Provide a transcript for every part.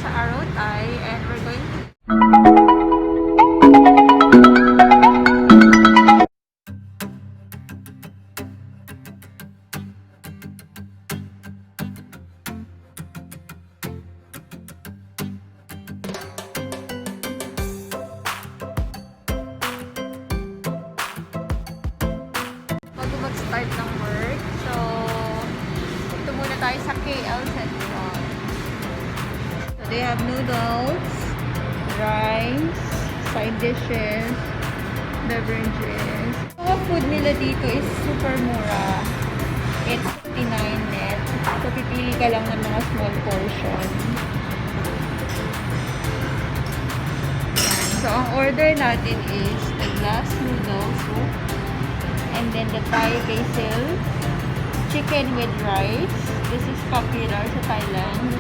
sa Aroii and we're going to mag-start ng work. So, ito muna tayo sa KL Sentral. So, they have noodles, rice, side dishes, beverages. Mga food nila dito is super mura. It's 59 net. So, pipili ka lang ng mga small portion. Yan. So, ang order natin is the glass noodles soup. And then the Thai basil chicken with rice. This is popular sa Thailand.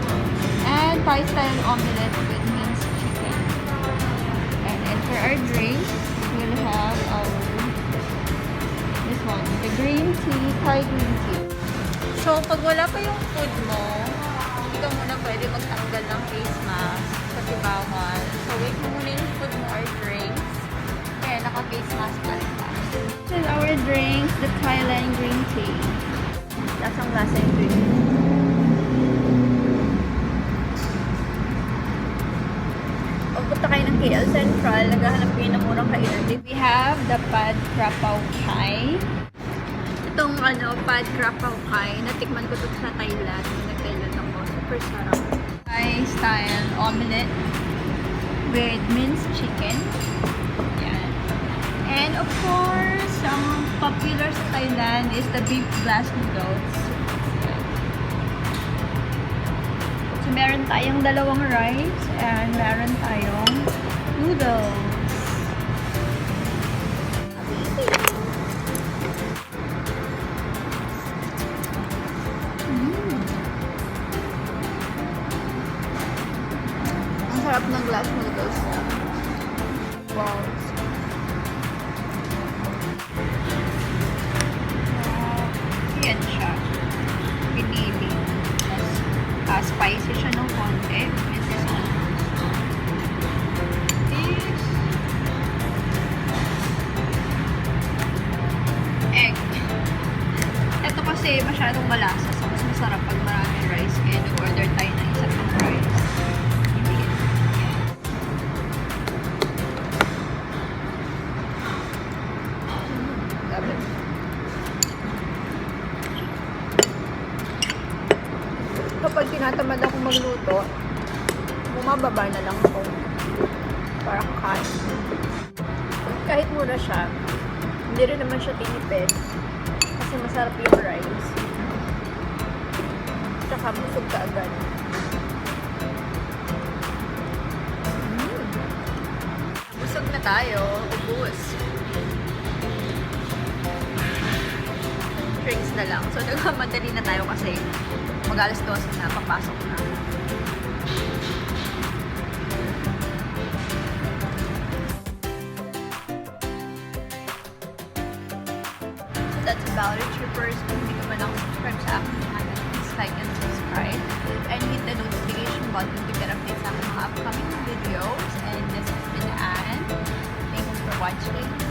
And Thai style omelette with minced chicken. And then for our drinks, we'll have our this one, the green tea, Thai green tea. So pag wala pa yung food mo, hindi ka muna pwede magtanggal ng face mask kasi bawal. So wait mo muna yung food mo or drinks. Kaya naka-face mask pa rin tayo. This is our drinks, the Thailand green tea. Lasang lasa yung drink. Pagpunta kayo ng KL Sentral, naghahanap kayo ng murang kainan. We have the pad Krapao Kai. Itong pad Krapao Kai, natikman ko ito sa Thailand. Nag-Thailand ako. Super sarap. Thai style omelette with minced chicken. And of course, ang popular sa Thailand is the beef glassnoodles. So, meron tayong dalawang rice and meron tayong noodles. Ang sarap ng glassnoodles. Wow. Yan siya. Pinili. Spicy siya ng konti. This is egg. Ito kasi masyadong malasa. So, mas masarap pag maraming rice. Kaya nag-order tayo ng isa pang rice. Kapag tinatamad ako magluto, bumababa na lang ako para kakain. Kahit mura siya, hindi rin naman siya tinipid kasi masarap yung rice. Tsaka busog ka agad. Busog na tayo. Ubus. Drinks na lang. So, nagmamadali na tayo kasi mag-alas 12 na, papasok na. So that's about it, troopers. Kung hindi ka man ako subscribe sa aking channel, please like and subscribe. And hit the notification button to get updates sa aking mga upcoming videos. And this has been Anne. Thanks for watching.